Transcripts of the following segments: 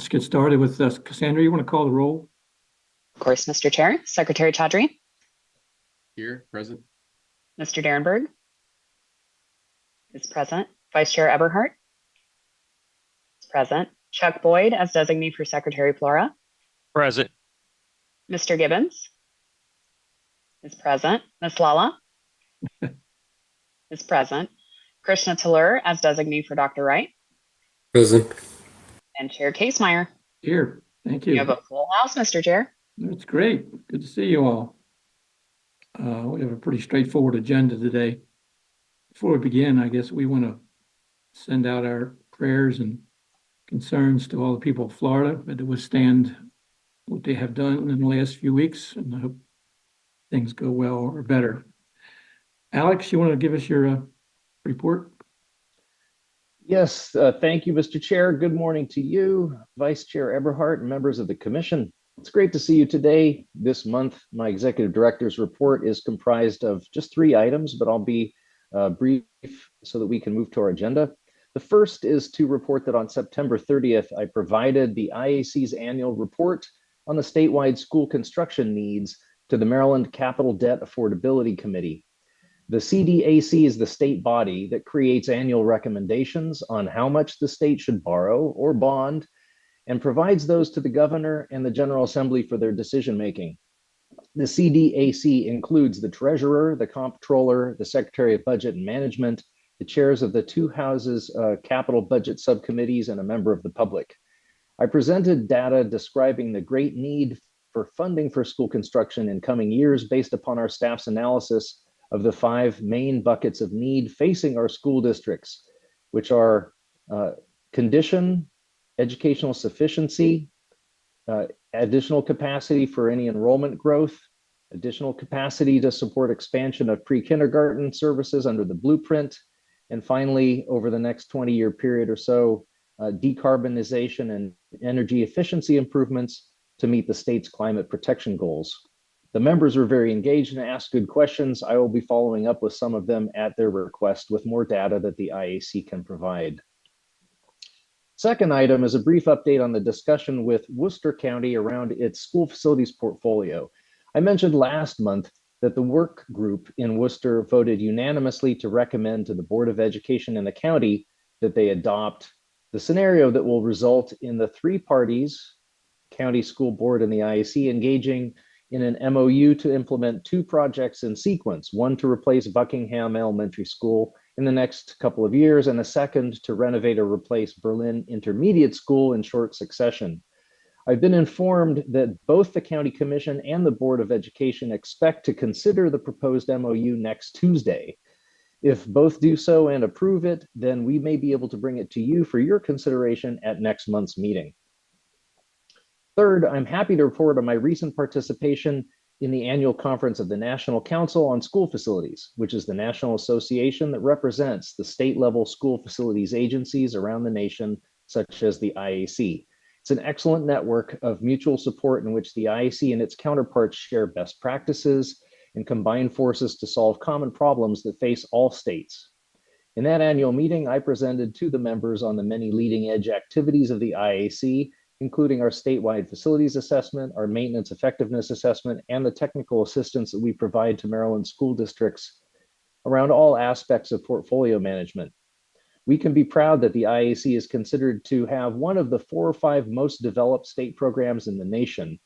Let's get started with Cassandra. You want to call the roll? Of course, Mr. Chair. Secretary Chaudhry. Here, present. Mr. Derenberg is present. Vice Chair Eberhardt is present. Chuck Boyd as designee for Secretary Flora. Present. Mr. Gibbons is present. Ms. Lala is present. Krishna Talur as designee for Dr. Wright. Present. And Chair Casemeyer. Here. Thank you. You have a full house, Mr. Chair. That's great. Good to see you all. We have a pretty straightforward agenda today. Before we begin, I guess we want to send out our prayers and concerns to all the people of Florida that to withstand what they have done in the last few weeks, and I hope things go well or better. Alex, you want to give us your report? Yes, thank you, Mr. Chair. Good morning to you, Vice Chair Eberhardt, and members of the Commission. It's great to see you today. This month, my Executive Director's report is comprised of just 3 items, but I'll be brief so that we can move to our agenda. The first is to report that on September 30th, I provided the IAC's annual report on the statewide school construction needs to the Maryland Capital Debt Affordability Committee. The CDAC is the state body that creates annual recommendations on how much the state should borrow or bond and provides those to the governor and the General Assembly for their decision making. The CDAC includes the treasurer, the comptroller, the secretary of budget and management, the chairs of the 2 houses capital budget subcommittees, and a member of the public. I presented data describing the great need for funding for school construction in coming years based upon our staff's analysis of the 5 main buckets of need facing our school districts, which are condition, educational sufficiency, additional capacity for any enrollment growth, additional capacity to support expansion of pre-kindergarten services under the blueprint, and finally, over the next 20-year period or so, decarbonization and energy efficiency improvements to meet the state's climate protection goals. The members were very engaged and asked good questions. I will be following up with some of them at their request with more data that the IAC can provide. Second item is a brief update on the discussion with Worcester County around its school facilities portfolio. I mentioned last month that the work group in Worcester voted unanimously to recommend to the Board of Education in the county that they adopt the scenario that will result in the 3 parties, County School Board and the IAC, engaging in an MOU to implement 2 projects in sequence, one to replace Buckingham Elementary School in the next couple of years, and a second to renovate or replace Berlin Intermediate School in short succession. I've been informed that both the County Commission and the Board of Education expect to consider the proposed MOU next Tuesday. If both do so and approve it, then we may be able to bring it to you for your consideration at next month's meeting. Third, I'm happy to report on my recent participation in the annual conference of the National Council on School Facilities, which is the national association that represents the state-level school facilities agencies around the nation, such as the IAC. It's an excellent network of mutual support in which the IAC and its counterparts share best practices and combine forces to solve common problems that face all states. In that annual meeting, I presented to the members on the many leading-edge activities of the IAC, including our statewide facilities assessment, our maintenance effectiveness assessment, and the technical assistance that we provide to Maryland school districts around all aspects of portfolio management. We can be proud that the IAC is considered to have one of the 4 or 5 most developed state programs in the nation.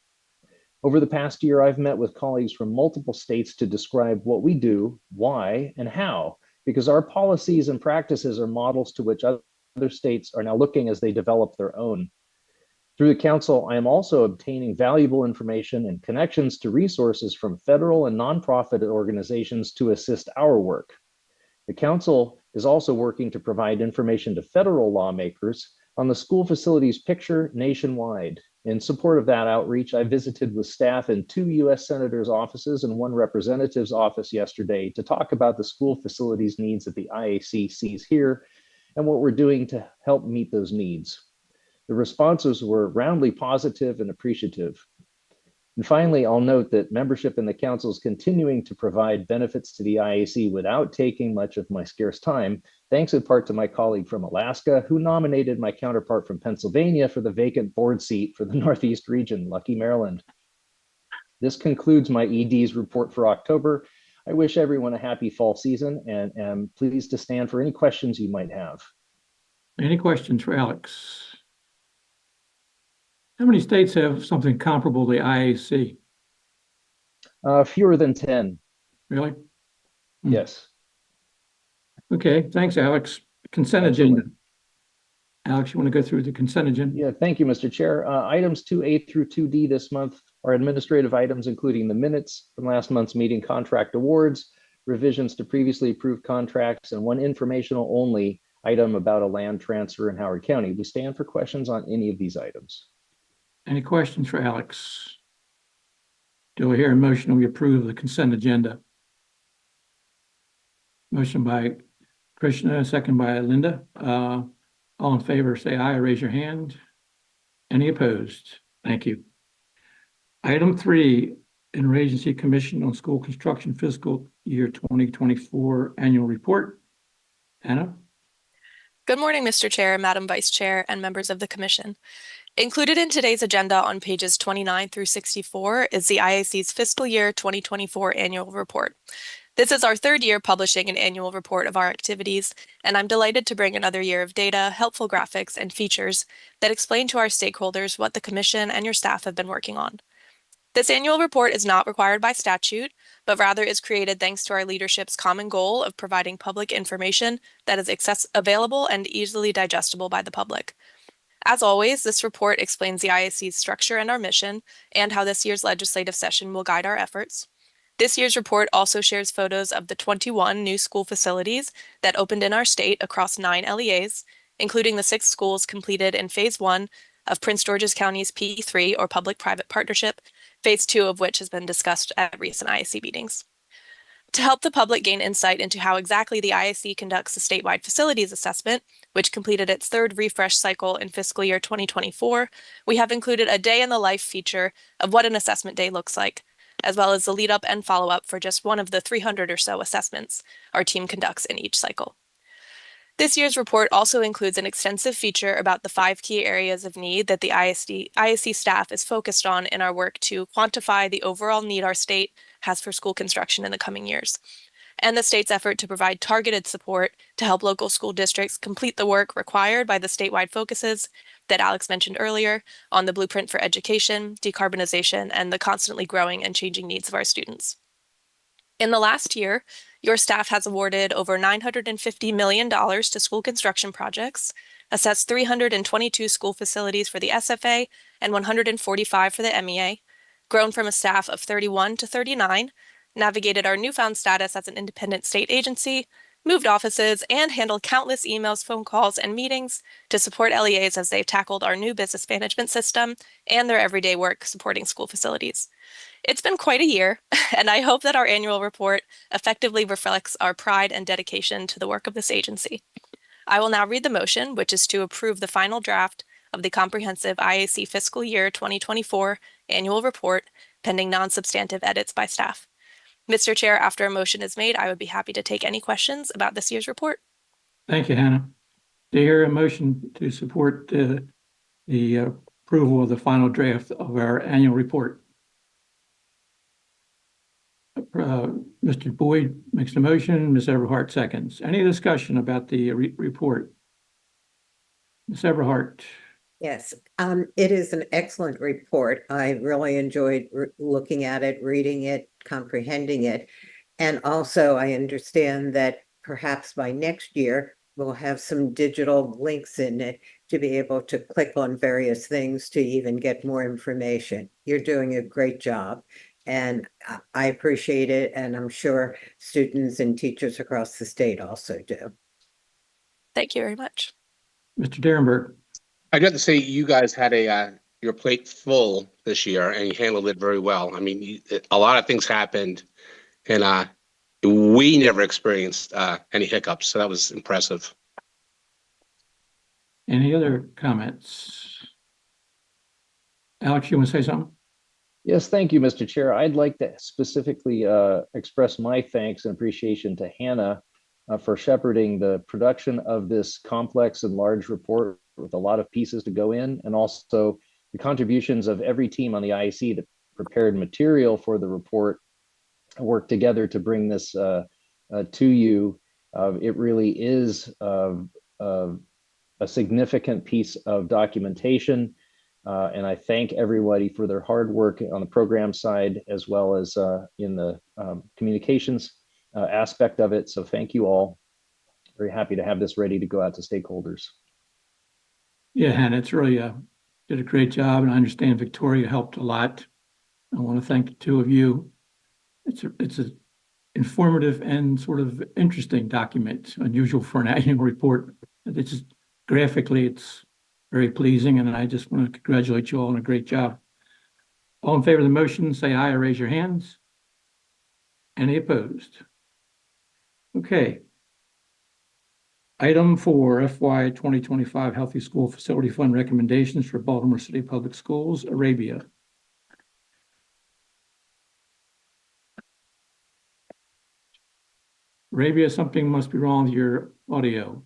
Over the past year, I've met with colleagues from multiple states to describe what we do, why, and how, because our policies and practices are models to which other states are now looking as they develop their own. Through the Council, I am also obtaining valuable information and connections to resources from federal and nonprofit organizations to assist our work. The Council is also working to provide information to federal lawmakers on the school facilities picture nationwide. In support of that outreach, I visited with staff in 2 U.S. senators' offices and 1 representative's office yesterday to talk about the school facilities needs that the IAC sees here and what we're doing to help meet those needs. The responses were roundly positive and appreciative. And finally, I'll note that membership in the council is continuing to provide benefits to the IAC without taking much of my scarce time, thanks in part to my colleague from Alaska, who nominated my counterpart from Pennsylvania for the vacant board seat for the Northeast region. Lucky Maryland. This concludes my ED's report for October. I wish everyone a happy fall season and am pleased to stand for any questions you might have. Any questions for Alex? How many states have something comparable to IAC? Fewer than 10. Really? Yes. Okay, thanks, Alex. Consent Absolutely. agenda. Alex, you want to go through the consent agenda? Yeah, thank you, Mr. Chair. Items 2A through 2D this month are administrative items, including the minutes from last month's meeting, contract awards, revisions to previously approved contracts, and one informational only item about a land transfer in Howard County. We stand for questions on any of these items. Any questions for Alex? Do I hear a motion we approve the consent agenda? Motion by Krishna, second by Linda. All in favor, say aye, or raise your hand. Any opposed? Thank you. Item 3, Interagency Commission on School Construction Fiscal Year 2024 Annual Report. Anna? Good morning, Mr. Chair, Madam Vice Chair, and members of the Commission. Included in today's agenda on pages 29 through 64 is the IAC's Fiscal Year 2024 Annual Report. This is our third year publishing an annual report of our activities, and I'm delighted to bring another year of data, helpful graphics, and features that explain to our stakeholders what the Commission and your staff have been working on. This annual report is not required by statute, but rather is created thanks to our leadership's common goal of providing public information that is available and easily digestible by the public. As always, this report explains the IAC's structure and our mission, and how this year's legislative session will guide our efforts. This year's report also shares photos of the 21 new school facilities that opened in our state across 9 LEAs, including the 6 schools completed in Phase 1 of Prince George's County's P3 or public-private partnership, Phase 2 of which has been discussed at recent IAC meetings. To help the public gain insight into how exactly the IAC conducts the statewide facilities assessment, which completed its 3rd refresh cycle in fiscal year 2024, we have included a day in the life feature of what an assessment day looks like, as well as the lead up and follow up for just one of the 300 or so assessments our team conducts in each cycle. This year's report also includes an extensive feature about the 5 key areas of need that the IAC staff is focused on in our work to quantify the overall need our state has for school construction in the coming years, and the state's effort to provide targeted support to help local school districts complete the work required by the statewide focuses that Alex mentioned earlier on the blueprint for education, decarbonization, and the constantly growing and changing needs of our students. In the last year, your staff has awarded over $950 million to school construction projects, assessed 322 school facilities for the SFA and 145 for the MEA, grown from a staff of 31 to 39, navigated our newfound status as an independent state agency, moved offices, and handled countless emails, phone calls, and meetings to support LEAs as they've tackled our new business management system and their everyday work supporting school facilities. It's been quite a year, and I hope that our annual report effectively reflects our pride and dedication to the work of this agency. I will now read the motion, which is to approve the final draft of the comprehensive IAC fiscal year 2024 annual report, pending non-substantive edits by staff. Mr. Chair, after a motion is made, I would be happy to take any questions about this year's report. Thank you, Hannah. Do you hear a motion to support the approval of the final draft of our annual report? Mr. Boyd makes the motion, Ms. Everhart seconds. Any discussion about the report? Ms. Everhart. Yes, it is an excellent report. I really enjoyed looking at it, reading it, comprehending it. And also I understand that perhaps by next year, we'll have some digital links in it to be able to click on various things to even get more information. You're doing a great job. And I appreciate it, and I'm sure students and teachers across the state also do. Thank you very much. Mr. Derenberg. I'd have to say you guys had your plate full this year, and you handled it very well. I mean, a lot of things happened, and we never experienced any hiccups, so that was impressive. Any other comments? Alex, you want to say something? Yes, thank you, Mr. Chair. I'd like to specifically express my thanks and appreciation to Hannah for shepherding the production of this complex and large report with a lot of pieces to go in, and also the contributions of every team on the IAC that prepared material for the report, worked together to bring this to you. It really is a significant piece of documentation. And I thank everybody for their hard work on the program side, as well as in the communications aspect of it. So thank you all. Very happy to have this ready to go out to stakeholders. Yeah, Hannah, it's really did a great job, and I understand Victoria helped a lot. I want to thank the two of you. It's a informative and sort of interesting document, unusual for an annual report. It's just graphically, it's very pleasing, and I just want to congratulate you all on a great job. All in favor of the motion, say aye or raise your hands. Any opposed? Okay. Item 4, FY 2025 Healthy School Facility Fund recommendations for Baltimore City Public Schools, Arabia. Arabia, something must be wrong with your audio.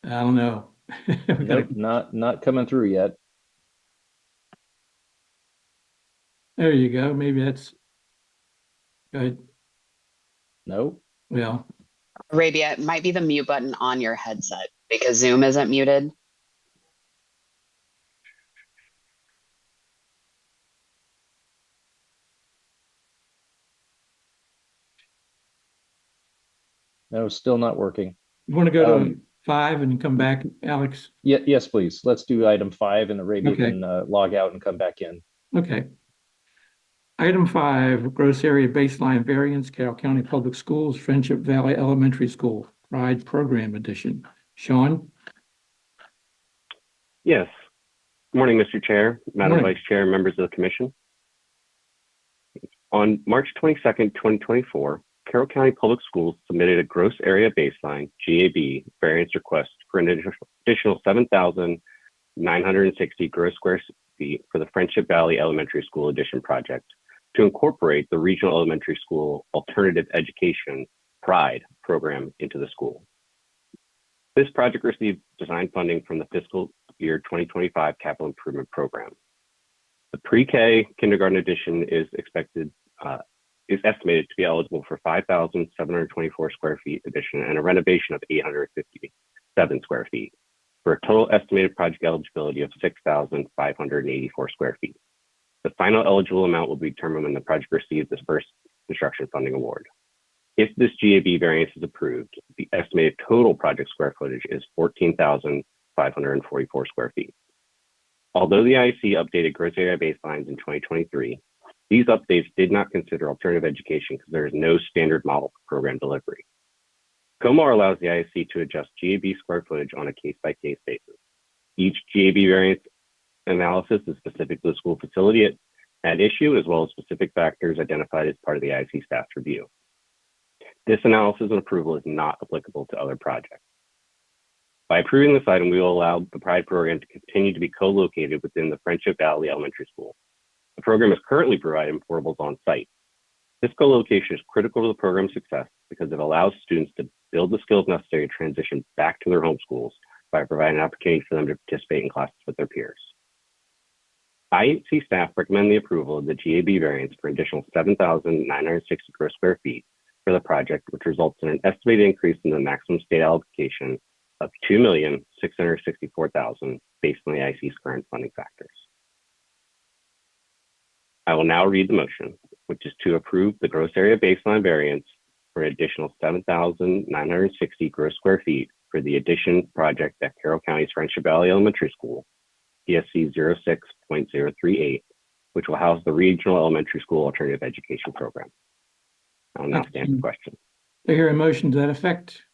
I don't know. Nope, not coming through yet. There you go. Maybe that's good. Nope. Well, Arabia, it might be the mute button on your headset because Zoom isn't muted. No, still not working. you want to go to 5 and come back, Alex? Yes, please. Let's do item 5, and Arabia Okay. can log out and come back in. Okay. Item 5, gross area baseline variance, Carroll County Public Schools, Friendship Valley Elementary School, Pride Program Edition. Sean? Yes. Good morning, Mr. Chair, Madam Morning. Vice Chair, members of the Commission. On March 22nd, 2024, Carroll County Public Schools submitted a gross area baseline, GAB, variance request for an additional 7,960 gross square feet for the Friendship Valley Elementary School Addition project to incorporate the Regional Elementary School Alternative Education PRIDE program into the school. This project received design funding from the fiscal year 2025 capital improvement program. The pre-K kindergarten addition is estimated to be eligible for 5,724 square feet addition and a renovation of 857 square feet for a total estimated project eligibility of 6,584 square feet. The final eligible amount will be determined when the project receives its first construction funding award. If this GAB variance is approved, the estimated total project square footage is 14,544 square feet. Although the IAC updated gross area baselines in 2023, these updates did not consider alternative education because there is no standard model for program delivery. COMAR allows the IAC to adjust GAB square footage on a case-by-case basis. Each GAB variance analysis is specific to the school facility at issue, as well as specific factors identified as part of the IAC staff's review. This analysis and approval is not applicable to other projects. By approving this item, we will allow the PRIDE program to continue to be co-located within the Friendship Valley Elementary School. The program is currently providing portables on site. This co-location is critical to the program's success because it allows students to build the skills necessary to transition back to their home schools by providing an opportunity for them to participate in classes with their peers. IAC staff recommend the approval of the GAB variance for an additional 7,960 gross square feet for the project, which results in an estimated increase in the maximum state allocation of $2,664,000 based on the IAC's current funding factors. I will now read the motion, which is to approve the gross area baseline variance for an additional 7,960 gross square feet for the addition project at Carroll County's Friendship Valley Elementary School, PSC 06.038, which will house the Regional Elementary School Alternative Education Program. I will now stand for questions. Do I hear a motion to that effect?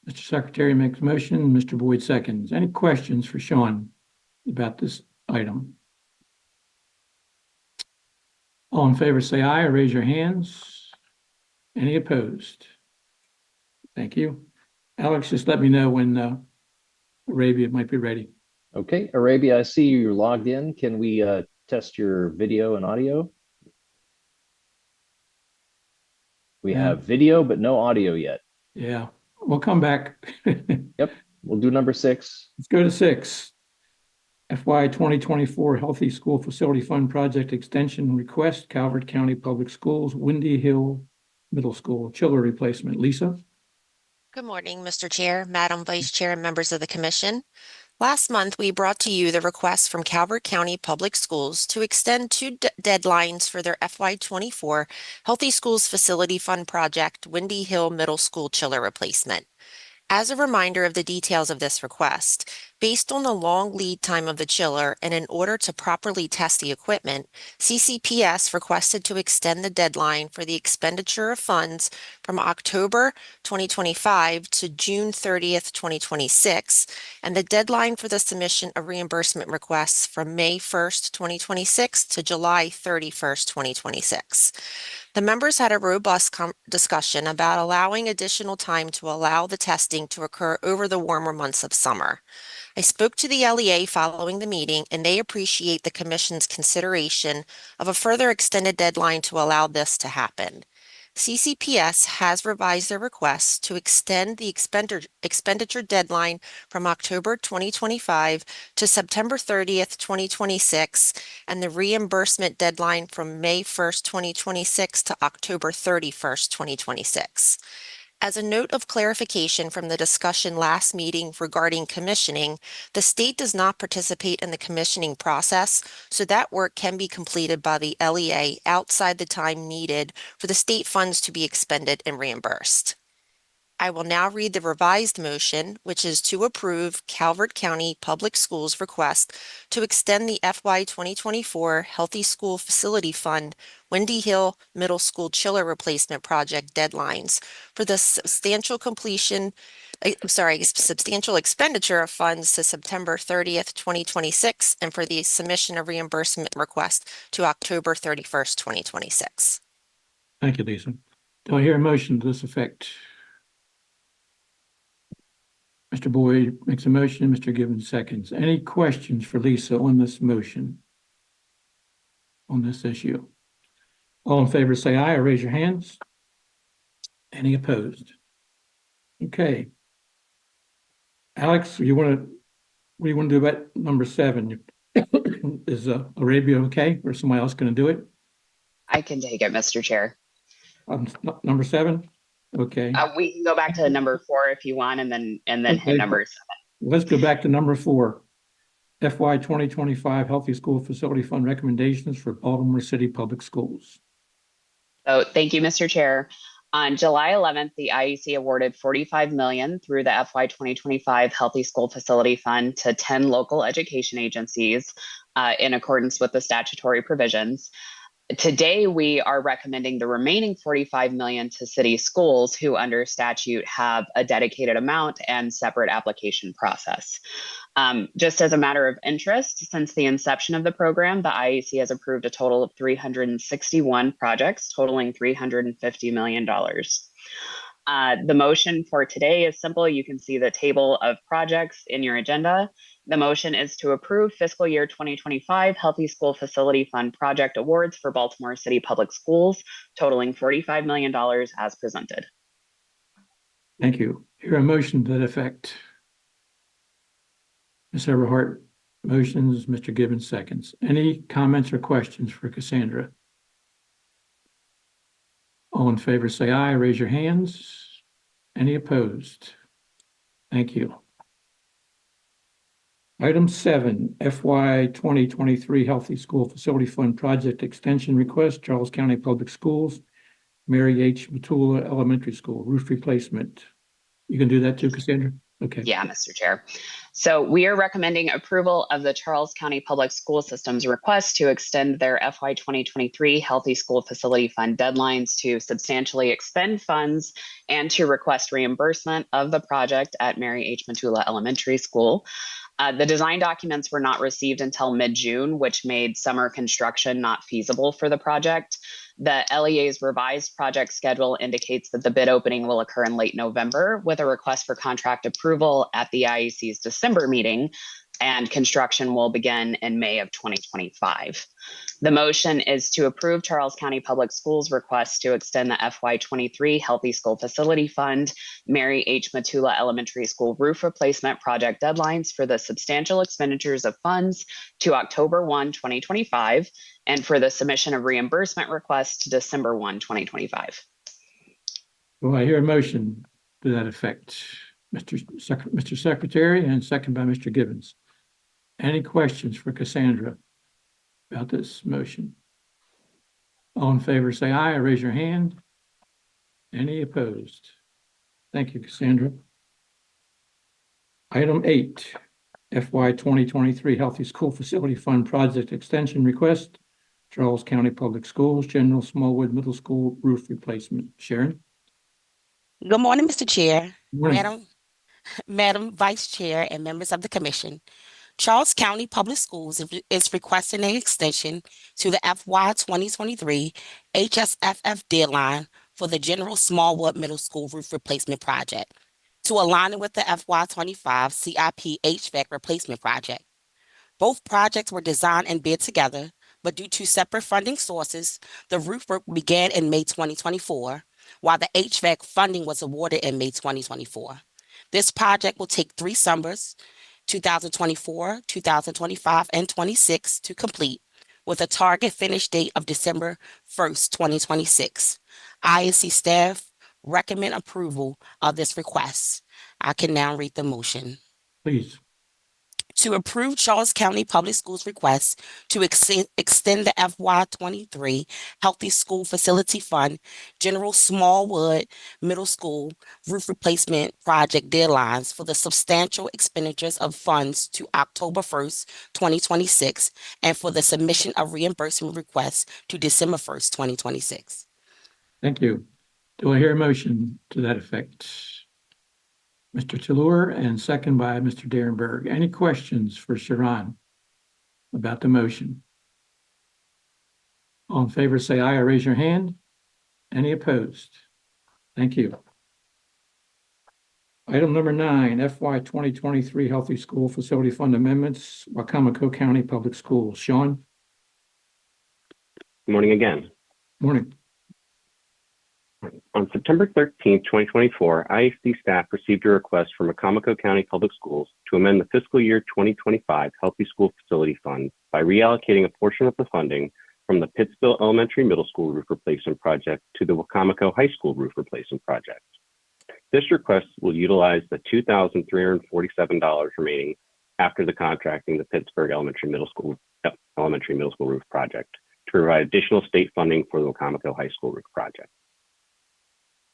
Mr. Secretary makes a motion, Mr. Boyd seconds. Any questions for Sean about this item? All in favor, say aye or raise your hands. Any opposed? Thank you. Alex, just let me know when Arabia might be ready. Okay, Arabia, I see you're logged in. Can we test your video and audio? We Yeah. have video, but no audio yet. Yeah, we'll come back. Yep, we'll do number 6. Let's go to 6. FY 2024 Healthy School Facility Fund Project Extension Request, Calvert County Public Schools, Windy Hill Middle School, chiller replacement. Lisa? Good morning, Mr. Chair, Madam Vice Chair, and members of the Commission. Last month, we brought to you the request from Calvert County Public Schools to extend 2 deadlines for their FY24 Healthy Schools Facility Fund Project, Windy Hill Middle School chiller replacement. As a reminder of the details of this request, based on the long lead time of the chiller and in order to properly test the equipment, CCPS requested to extend the deadline for the expenditure of funds from October 2025 to June 30th, 2026, and the deadline for the submission of reimbursement requests from May 1st, 2026 to July 31st, 2026. The members had a robust discussion about allowing additional time to allow the testing to occur over the warmer months of summer. I spoke to the LEA following the meeting, and they appreciate the Commission's consideration of a further extended deadline to allow this to happen. CCPS has revised their request to extend the expenditure deadline from October 2025 to September 30th, 2026, and the reimbursement deadline from May 1st, 2026 to October 31st, 2026. As a note of clarification from the discussion last meeting regarding commissioning, the state does not participate in the commissioning process, so that work can be completed by the LEA outside the time needed for the state funds to be expended and reimbursed. I will now read the revised motion, which is to approve Calvert County Public Schools' request to extend the FY 2024 Healthy School Facility Fund Windy Hill Middle School chiller replacement project deadlines for the substantial expenditure of funds to September 30th, 2026, and for the submission of reimbursement request to October 31st, 2026. Thank you, Lisa. Do I hear a motion to this effect? Mr. Boyd makes a motion, Mr. Gibbons seconds. Any questions for Lisa on this motion? On this issue? All in favor say aye or raise your hands. Any opposed? Okay. Alex, what do you want to do about number 7? Is Arabia okay, or somebody else going to do it? I can take it, Mr. Chair. Number 7? Okay. We can go back to number 4 if you want, and then Okay. hit number 7. Let's go back to number 4. FY 2025 Healthy School Facility Fund recommendations for Baltimore City Public Schools. So thank you, Mr. Chair. On July 11th, the IAC awarded $45 million through the FY 2025 Healthy School Facility Fund to 10 local education agencies in accordance with the statutory provisions. Today, we are recommending the remaining $45 million to city schools who under statute have a dedicated amount and separate application process. Just as a matter of interest, since the inception of the program, the IAC has approved a total of 361 projects totaling $350 million. The motion for today is simple. You can see the table of projects in your agenda. The motion is to approve fiscal year 2025 Healthy School Facility Fund project awards for Baltimore City Public Schools, totaling $45 million as presented. Thank you. Hear a motion to that effect. Ms. Everhart motions, Mr. Gibbons seconds. Any comments or questions for Cassandra? All in favor say aye, raise your hands. Any opposed? Thank you. Item 7, FY 2023 Healthy School Facility Fund Project Extension Request, Charles County Public Schools, Mary H. Matula Elementary School, roof replacement. You can do that too, Cassandra? Okay. Yeah, Mr. Chair. So we are recommending approval of the Charles County Public School System's request to extend their FY 2023 Healthy School Facility Fund deadlines to substantially expend funds and to request reimbursement of the project at Mary H. Matula Elementary School. The design documents were not received until mid-June, which made summer construction not feasible for the project. The LEA's revised project schedule indicates that the bid opening will occur in late November with a request for contract approval at the IAC's December meeting, and construction will begin in May of 2025. The motion is to approve Charles County Public Schools' request to extend the FY23 Healthy School Facility Fund, Mary H. Matula Elementary School roof replacement project deadlines for the substantial expenditures of funds to October 1, 2025, and for the submission of reimbursement requests to December 1, 2025. Do I hear a motion to that effect? Mr. Secretary, and second by Mr. Gibbons. Any questions for Cassandra about this motion? All in favor, say aye or raise your hand. Any opposed? Thank you, Cassandra. Item 8, FY 2023 Healthy School Facility Fund Project Extension Request, Charles County Public Schools, General Smallwood Middle School roof replacement. Sharon? Good morning, Mr. Chair, Morning. Madam Vice Chair, and members of the Commission. Charles County Public Schools is requesting an extension to the FY 2023 HSFF deadline for the General Smallwood Middle School roof replacement project to align it with the FY 25 CIP HVAC replacement project. Both projects were designed and bid together, but due to separate funding sources, the roof work began in May 2024, while the HVAC funding was awarded in May 2024. This project will take 3 summers, 2024, 2025, and 26 to complete, with a target finish date of December 1st, 2026. IAC staff recommend approval of this request. I can now read the motion. Please. To approve Charles County Public Schools request to extend the FY 23 Healthy School Facility Fund General Smallwood Middle School roof replacement project deadlines for the substantial expenditures of funds to October 1st, 2026, and for the submission of reimbursement requests to December 1st, 2026. Thank you. Do I hear a motion to that effect? Mr. Tallur, and second by Mr. Derenberg. Any questions for Sharon about the motion? All in favor, say aye or raise your hand. Any opposed? Thank you. Item number 9, FY 2023 Healthy School Facility Fund Amendments, Wacomico County Public Schools. Sean? Good morning again. Morning. On September 13th, 2024, IAC staff received a request from Wacomico County Public Schools to amend the fiscal year 2025 Healthy School Facility Fund by reallocating a portion of the funding from the Pittsville Elementary Middle School roof replacement project to the Wacomico High School roof replacement project. This request will utilize the $2,347 remaining after the contracting the Pittsburgh Elementary Middle School roof project to provide additional state funding for the Wacomico High School roof project.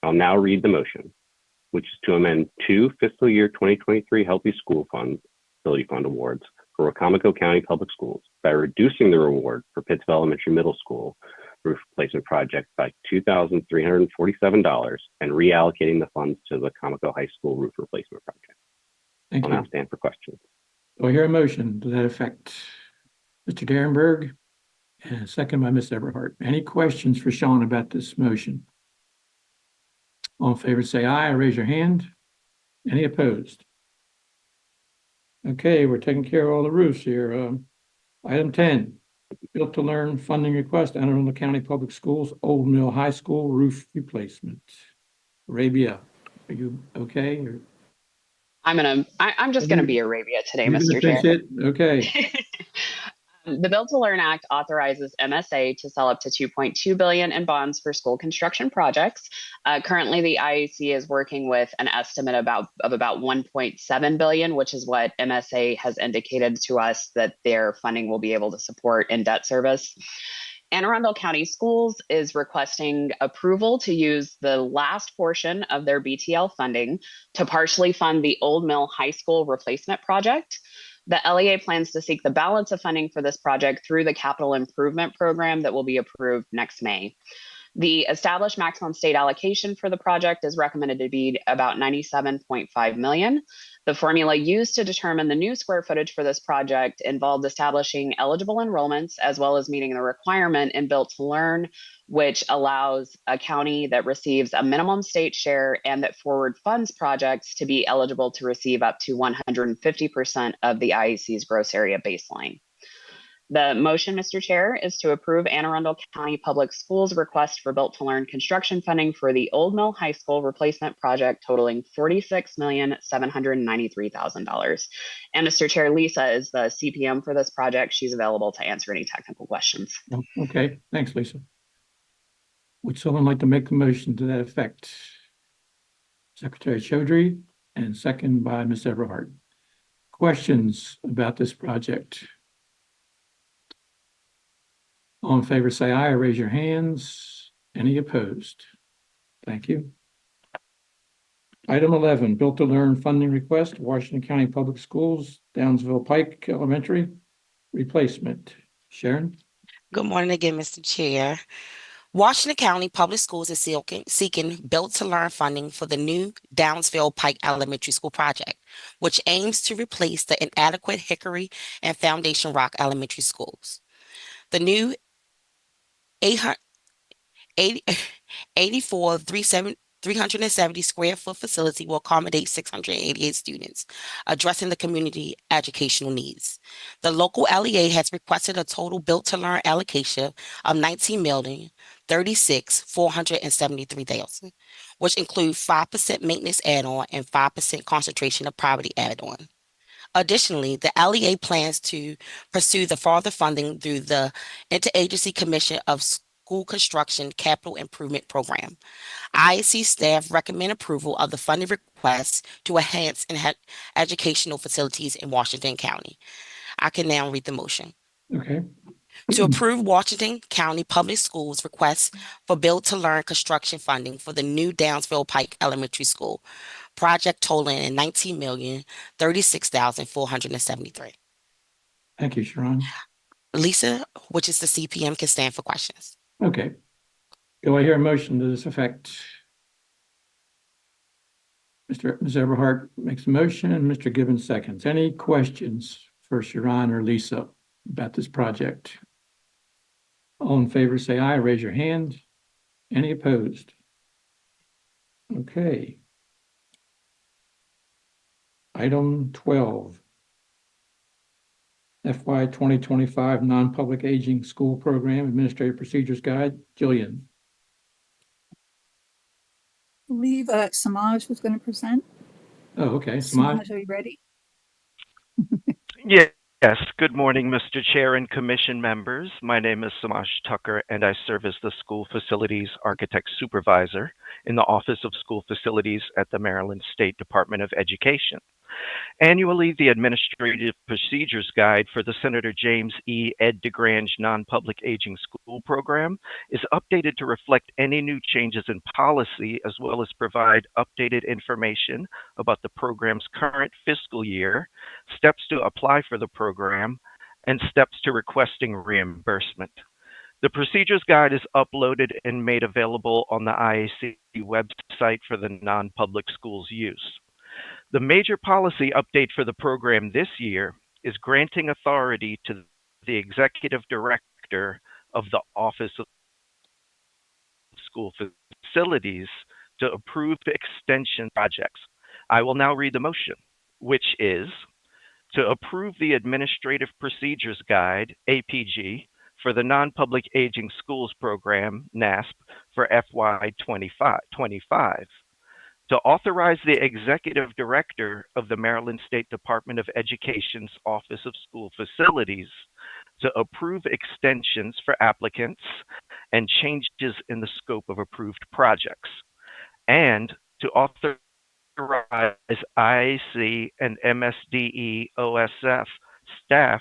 I'll now read the motion, which is to amend 2 fiscal year 2023 Healthy School Facility Fund awards for Wacomico County Public Schools by reducing the reward for Pittsville Elementary Middle School roof replacement project by $2,347 and reallocating the funds to the Wacomico High School roof replacement project. Thank I'll you. now stand for questions. Do I hear a motion to that effect? Mr. Derenberg, and second by Ms. Everhart. Any questions for Sean about this motion? All in favor, say aye or raise your hand. Any opposed? Okay, we're taking care of all the roofs here. Item 10, Built to Learn funding request, Anne Arundel County Public Schools, Old Mill High School roof replacement. Arabia, are you okay? Or I'm just gonna be Arabia today, you're Mr. gonna Chair. finish it? Okay. The Build to Learn Act authorizes MSA to sell up to $2.2 billion in bonds for school construction projects. Currently, the IAC is working with an estimate of about $1.7 billion, which is what MSA has indicated to us that their funding will be able to support in debt service. Anne Arundel County Schools is requesting approval to use the last portion of their BTL funding to partially fund the Old Mill High School replacement project. The LEA plans to seek the balance of funding for this project through the capital improvement program that will be approved next May. The established maximum state allocation for the project is recommended to be about 97.5 million. The formula used to determine the new square footage for this project involved establishing eligible enrollments as well as meeting the requirement in Built to Learn, which allows a county that receives a minimum state share and that forward funds projects to be eligible to receive up to 150% of the IAC's gross area baseline. The motion, Mr. Chair, is to approve Anne Arundel County Public Schools' request for Built to Learn construction funding for the Old Mill High School replacement project totaling $46,793,000. And Mr. Chair, Lisa is the CPM for this project. She's available to answer any technical questions. Okay, thanks, Lisa. Would someone like to make the motion to that effect? Secretary Chaudhry, and second by Ms. Everhart. Questions about this project? All in favor, say aye or raise your hands. Any opposed? Thank you. Item 11, Built to Learn funding request, Washington County Public Schools, Downsville Pike Elementary replacement. Sharon? Good morning again, Mr. Chair. Washington County Public Schools is seeking Built to Learn funding for the new Downsville Pike Elementary School project, which aims to replace the inadequate Hickory and Foundation Rock Elementary Schools. The new 370 square foot facility will accommodate 688 students, addressing the community educational needs. The local LEA has requested a total Built to Learn allocation of $19,036,473,000, which include 5% maintenance add-on and 5% concentration of property add-on. Additionally, the LEA plans to pursue the further funding through the Interagency Commission of School Construction Capital Improvement Program. IAC staff recommend approval of the funding request to enhance educational facilities in Washington County. I can now read the motion. Okay. To approve Washington County Public Schools request for Built to Learn construction funding for the new Downsville Pike Elementary School project totaling $19,036,473. Thank you, Sharon. Lisa, which is the CPM, can stand for questions. Okay. Do I hear a motion to this effect? Ms. Everhart makes a motion and Mr. Gibbons seconds. Any questions for Sharon or Lisa about this project? All in favor, say aye, raise your hand. Any opposed? Okay. Item 12. FY 2025 Non-Public Aging School Program Administrative Procedures Guide. Jillian. I believe Samaj was going to present. Oh, okay. Samaj, are you ready? Yes. Good morning, Mr. Chair and Commission members. My name is Samaj Tucker, and I serve as the School Facilities Architect Supervisor in the Office of School Facilities at the Maryland State Department of Education. Annually, the Administrative Procedures Guide for the Senator James E. Ed DeGrange Non-Public Aging School Program is updated to reflect any new changes in policy, as well as provide updated information about the program's current fiscal year, steps to apply for the program, and steps to requesting reimbursement. The Procedures Guide is uploaded and made available on the IAC website for the non-public schools' use. The major policy update for the program this year is granting authority to the Executive Director of the Office of School Facilities to approve extension projects. I will now read the motion, which is to approve the Administrative Procedures Guide, APG, for the Non-Public Aging Schools Program, NASP, for FY 2025. To authorize the Executive Director of the Maryland State Department of Education's Office of School Facilities to approve extensions for applicants and changes in the scope of approved projects, and to authorize IAC and MSDE OSF staff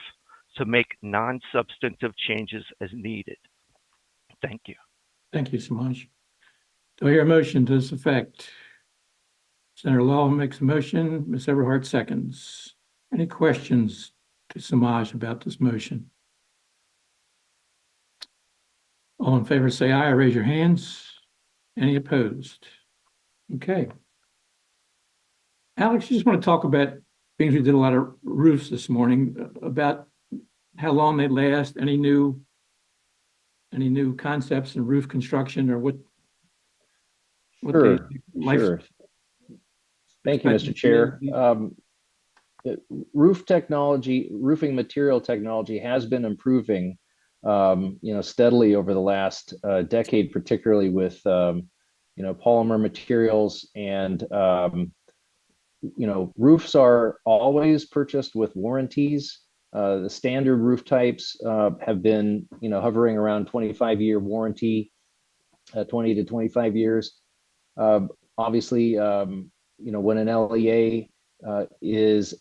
to make non-substantive changes as needed. Thank you. thank you, Samaj. Do I hear a motion to this effect? Senator Law makes a motion, Ms. Everhart seconds. Any questions to Samaj about this motion? All in favor, say aye or raise your hands. Any opposed? Okay. Alex, you just want to talk about, things we did a lot of roofs this morning, about how long they last, any new concepts in roof construction, or what Sure, the life sure. Thank you, Mr. expectancy Chair. is? Roofing material technology has been improving, steadily over the last decade, particularly with, polymer materials. And, roofs are always purchased with warranties. The standard roof types have been, hovering around 25-year warranty, 20 to 25 years. Obviously, when an LEA is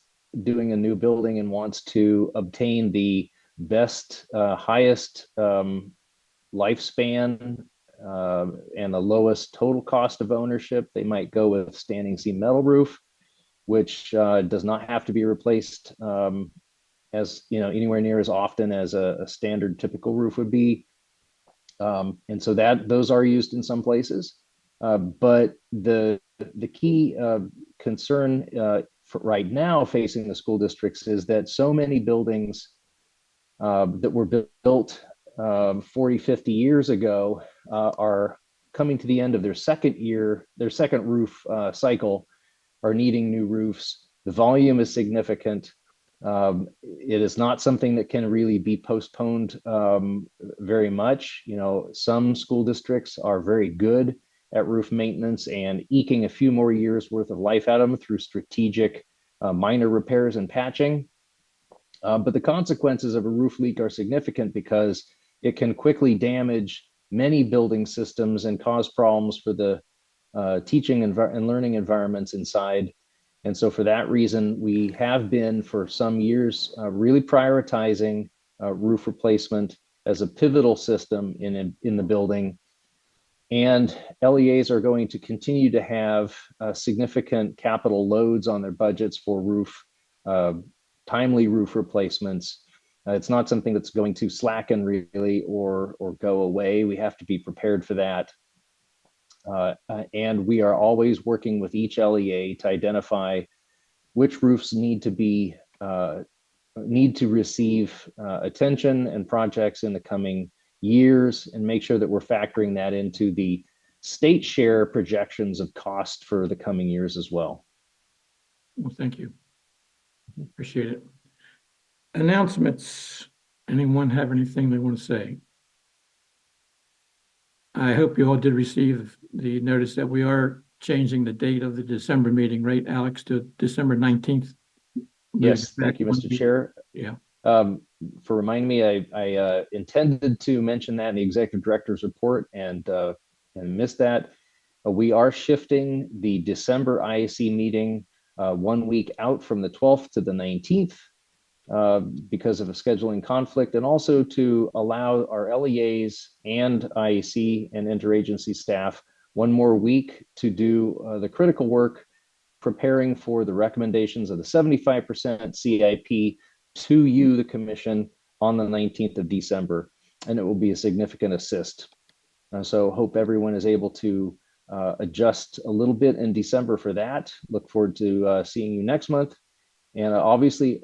doing a new building and wants to obtain the best, highest lifespan and the lowest total cost of ownership, they might go with standing seam metal roof, which does not have to be replaced as anywhere near as often as a standard typical roof would be. And so those are used in some places. But the key concern for right now facing the school districts is that so many buildings that were built 40, 50 years ago are coming to the end of their second roof cycle, are needing new roofs. The volume is significant. It is not something that can really be postponed very much. Some school districts are very good at roof maintenance and eking a few more years worth of life out of them through strategic minor repairs and patching. But the consequences of a roof leak are significant because it can quickly damage many building systems and cause problems for the teaching and learning environments inside. And so for that reason, we have been for some years really prioritizing roof replacement as a pivotal system in the building. And LEAs are going to continue to have significant capital loads on their budgets for timely roof replacements. It's not something that's going to slacken really or go away. We have to be prepared for that. And we are always working with each LEA to identify which roofs need to receive attention and projects in the coming years, and make sure that we're factoring that into the state share projections of cost for the coming years as well. Well, thank you. Appreciate it. Announcements. Anyone have anything they want to say? I hope you all did receive the notice that we are changing the date of the December meeting, right, Alex, to December 19th? Yes, thank you, Mr. Chair. Yeah. For reminding me, I intended to mention that in the executive director's report and missed that. We are shifting the December IAC meeting 1 week out from the 12th to the 19th because of a scheduling conflict, and also to allow our LEAs and IAC and interagency staff 1 more week to do the critical work preparing for the recommendations of the 75% CIP to you, the commission, on the 19th of December, and it will be a significant assist. So hope everyone is able to adjust a little bit in December for that. Look forward to seeing you next month. And obviously,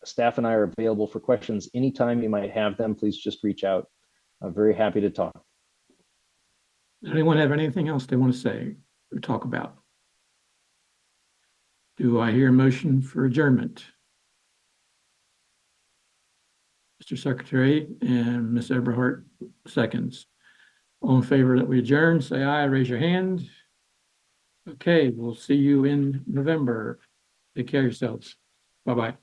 staff and I are available for questions anytime you might have them. Please just reach out. I'm very happy to talk. Anyone have anything else they want to say or talk about? Do I hear a motion for adjournment? Mr. Secretary and Ms. Eberhardt seconds. All in favor that we adjourn, say aye, raise your hand. Okay, we'll see you in November. Take care of yourselves. Bye-bye.